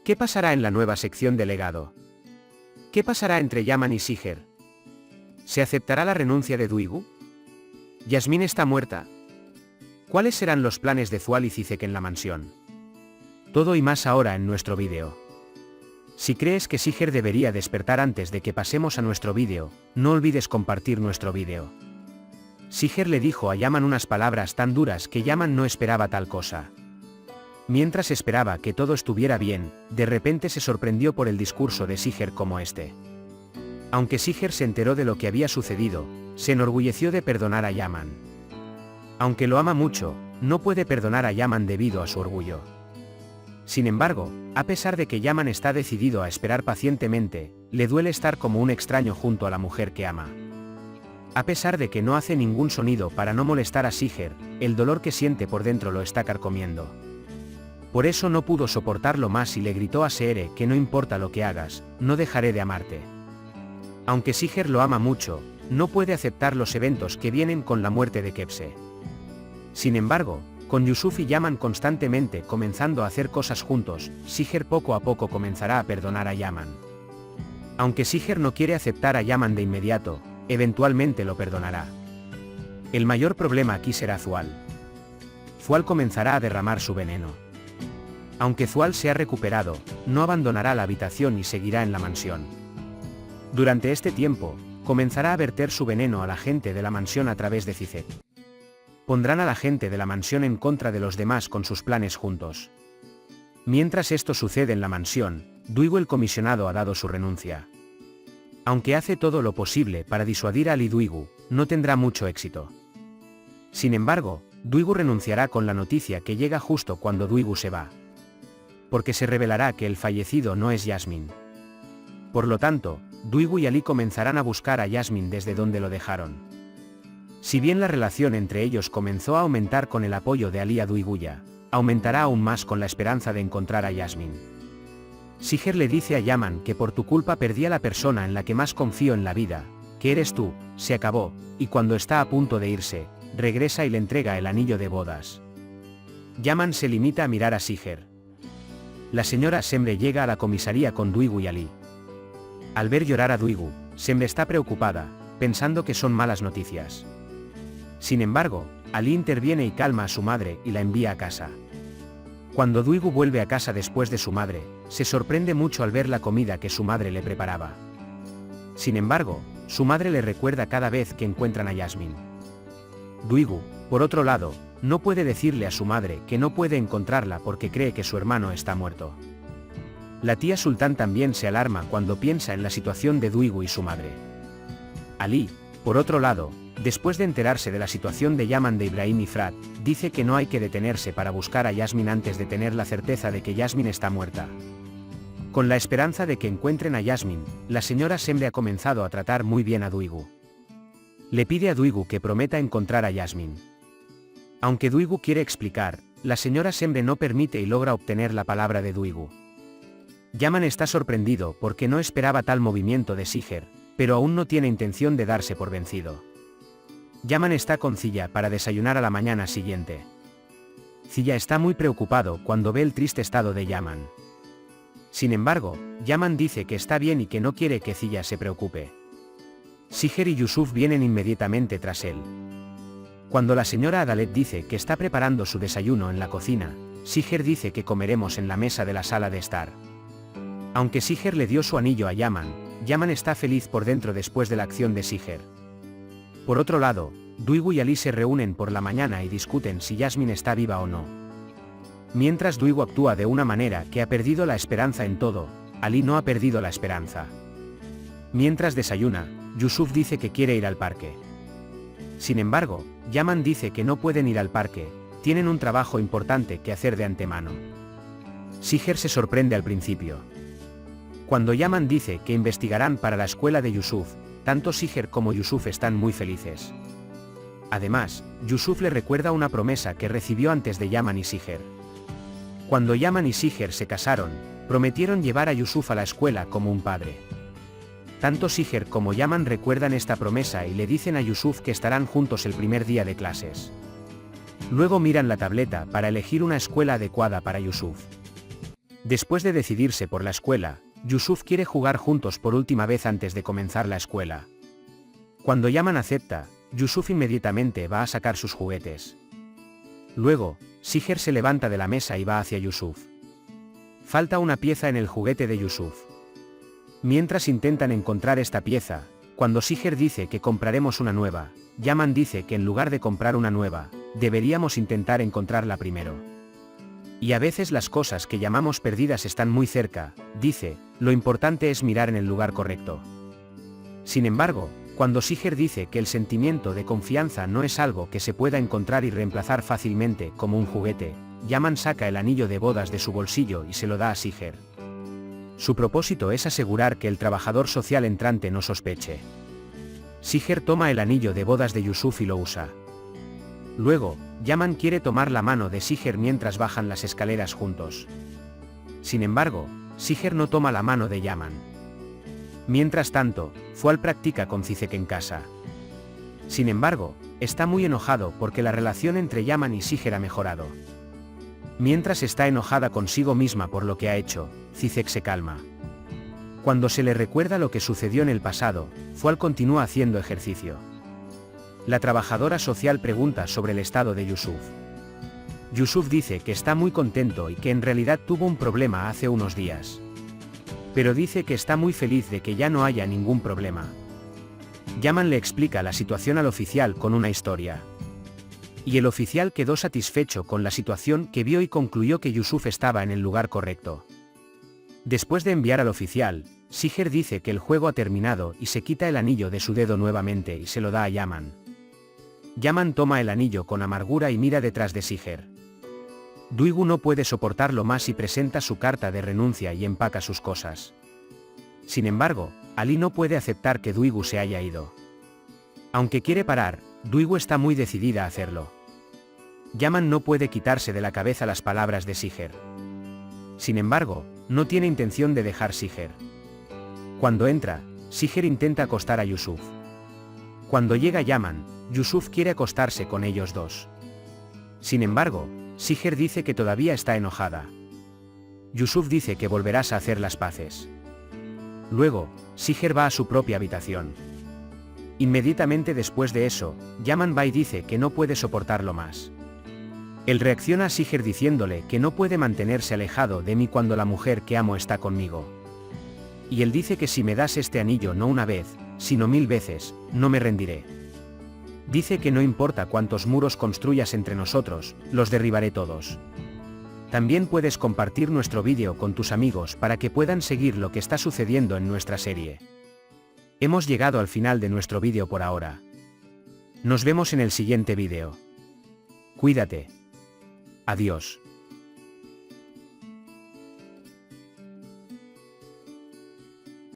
¿Qué pasará en la nueva sección de legado? ¿Qué pasará entre Yaman y Siger? ¿Se aceptará la renuncia de Dwyguu? ¿Yasmín está muerta? ¿Cuáles serán los planes de Thual y Cizek en la mansión? Todo y más ahora en nuestro vídeo. Si crees que Siger debería despertar antes de que pasemos a nuestro vídeo, no olvides compartir nuestro vídeo. Siger le dijo a Yaman unas palabras tan duras que Yaman no esperaba tal cosa. Mientras esperaba que todo estuviera bien, de repente se sorprendió por el discurso de Siger como este. Aunque Siger se enteró de lo que había sucedido, se enorgulleció de perdonar a Yaman. Aunque lo ama mucho, no puede perdonar a Yaman debido a su orgullo. Sin embargo, a pesar de que Yaman está decidido a esperar pacientemente, le duele estar como un extraño junto a la mujer que ama. A pesar de que no hace ningún sonido para no molestar a Siger, el dolor que siente por dentro lo está carcomiendo. Por eso no pudo soportarlo más y le gritó a Seere que no importa lo que hagas, no dejaré de amarte. Aunque Siger lo ama mucho, no puede aceptar los eventos que vienen con la muerte de Kepse. Sin embargo, con Yusuf y Yaman constantemente comenzando a hacer cosas juntos, Siger poco a poco comenzará a perdonar a Yaman. Aunque Siger no quiere aceptar a Yaman de inmediato, eventualmente lo perdonará. El mayor problema aquí será Thual. Thual comenzará a derramar su veneno. Aunque Thual se ha recuperado, no abandonará la habitación y seguirá en la mansión. Durante este tiempo, comenzará a verter su veneno a la gente de la mansión a través de Cizek. Pondrán a la gente de la mansión en contra de los demás con sus planes juntos. Mientras esto sucede en la mansión, Dwyguu el comisionado ha dado su renuncia. Aunque hace todo lo posible para disuadir a Ali Dwyguu, no tendrá mucho éxito. Sin embargo, Dwyguu renunciará con la noticia que llega justo cuando Dwyguu se va. Porque se revelará que el fallecido no es Yasmín. Por lo tanto, Dwyguu y Ali comenzarán a buscar a Yasmín desde donde lo dejaron. Si bien la relación entre ellos comenzó a aumentar con el apoyo de Ali a Dwyguu, aumentará aún más con la esperanza de encontrar a Yasmín. Siger le dice a Yaman que por tu culpa perdí a la persona en la que más confío en la vida, que eres tú, se acabó, y cuando está a punto de irse, regresa y le entrega el anillo de bodas. Yaman se limita a mirar a Siger. La señora Semre llega a la comisaría con Dwyguu y Ali. Al ver llorar a Dwyguu, Semre está preocupada, pensando que son malas noticias. Sin embargo, Ali interviene y calma a su madre y la envía a casa. Cuando Dwyguu vuelve a casa después de su madre, se sorprende mucho al ver la comida que su madre le preparaba. Sin embargo, su madre le recuerda cada vez que encuentran a Yasmín. Dwyguu, por otro lado, no puede decirle a su madre que no puede encontrarla porque cree que su hermano está muerto. La tía Sultán también se alarma cuando piensa en la situación de Dwyguu y su madre. Ali, por otro lado, después de enterarse de la situación de Yaman de Ibrahim y Frat, dice que no hay que detenerse para buscar a Yasmín antes de tener la certeza de que Yasmín está muerta. Con la esperanza de que encuentren a Yasmín, la señora Semre ha comenzado a tratar muy bien a Dwyguu. Le pide a Dwyguu que prometa encontrar a Yasmín. Aunque Dwyguu quiere explicar, la señora Semre no permite y logra obtener la palabra de Dwyguu. Yaman está sorprendido porque no esperaba tal movimiento de Siger, pero aún no tiene intención de darse por vencido. Yaman está con Zilla para desayunar a la mañana siguiente. Zilla está muy preocupado cuando ve el triste estado de Yaman. Sin embargo, Yaman dice que está bien y que no quiere que Zilla se preocupe. Siger y Yusuf vienen inmediatamente tras él. Cuando la señora Adalet dice que está preparando su desayuno en la cocina, Siger dice que comeremos en la mesa de la sala de estar. Aunque Siger le dio su anillo a Yaman, Yaman está feliz por dentro después de la acción de Siger. Por otro lado, Dwyguu y Ali se reúnen por la mañana y discuten si Yasmín está viva o no. Mientras Dwyguu actúa de una manera que ha perdido la esperanza en todo, Ali no ha perdido la esperanza. Mientras desayuna, Yusuf dice que quiere ir al parque. Sin embargo, Yaman dice que no pueden ir al parque, tienen un trabajo importante que hacer de antemano. Siger se sorprende al principio. Cuando Yaman dice que investigarán para la escuela de Yusuf, tanto Siger como Yusuf están muy felices. Además, Yusuf le recuerda una promesa que recibió antes de Yaman y Siger. Cuando Yaman y Siger se casaron, prometieron llevar a Yusuf a la escuela como un padre. Tanto Siger como Yaman recuerdan esta promesa y le dicen a Yusuf que estarán juntos el primer día de clases. Luego miran la tableta para elegir una escuela adecuada para Yusuf. Después de decidirse por la escuela, Yusuf quiere jugar juntos por última vez antes de comenzar la escuela. Cuando Yaman acepta, Yusuf inmediatamente va a sacar sus juguetes. Luego, Siher se levanta de la mesa y va hacia Yusuf. Falta una pieza en el juguete de Yusuf. Mientras intentan encontrar esta pieza, cuando Siher dice que compraremos una nueva, Yaman dice que en lugar de comprar una nueva, deberíamos intentar encontrarla primero. Y a veces las cosas que llamamos perdidas están muy cerca, dice, lo importante es mirar en el lugar correcto. Sin embargo, cuando Siher dice que el sentimiento de confianza no es algo que se pueda encontrar y reemplazar fácilmente como un juguete, Yaman saca el anillo de bodas de su bolsillo y se lo da a Siher. Su propósito es asegurar que el trabajador social entrante no sospeche. Siher toma el anillo de bodas de Yusuf y lo usa. Luego, Yaman quiere tomar la mano de Siher mientras bajan las escaleras juntos. Sin embargo, Siher no toma la mano de Yaman. Mientras tanto, Fual practica con Cicek en casa. Sin embargo, está muy enojado porque la relación entre Yaman y Siher ha mejorado. Mientras está enojada consigo misma por lo que ha hecho, Cicek se calma. Cuando se le recuerda lo que sucedió en el pasado, Fual continúa haciendo ejercicio. La trabajadora social pregunta sobre el estado de Yusuf. Yusuf dice que está muy contento y que en realidad tuvo un problema hace unos días. Pero dice que está muy feliz de que ya no haya ningún problema. Yaman le explica la situación al oficial con una historia. Y el oficial quedó satisfecho con la situación que vio y concluyó que Yusuf estaba en el lugar correcto. Después de enviar al oficial, Siher dice que el juego ha terminado y se quita el anillo de su dedo nuevamente y se lo da a Yaman. Yaman toma el anillo con amargura y mira detrás de Siher. Duygu no puede soportarlo más y presenta su carta de renuncia y empaca sus cosas. Sin embargo, Ali no puede aceptar que Duygu se haya ido. Aunque quiere parar, Duygu está muy decidida a hacerlo. Yaman no puede quitarse de la cabeza las palabras de Siher. Sin embargo, no tiene intención de dejar Siher. Cuando entra, Siher intenta acostar a Yusuf. Cuando llega Yaman, Yusuf quiere acostarse con ellos dos. Sin embargo, Siher dice que todavía está enojada. Yusuf dice que volverás a hacer las paces. Luego, Siher va a su propia habitación. Inmediatamente después de eso, Yaman va y dice que no puede soportarlo más. Él reacciona a Siher diciéndole que no puede mantenerse alejado de mí cuando la mujer que amo está conmigo. Y él dice que si me das este anillo no una vez, sino 1000 veces, no me rendiré. Dice que no importa cuántos muros construyas entre nosotros, los derribaré todos. También puedes compartir nuestro vídeo con tus amigos para que puedan seguir lo que está sucediendo en nuestra serie. Hemos llegado al final de nuestro vídeo por ahora. Nos vemos en el siguiente vídeo. Cuídate. Adiós.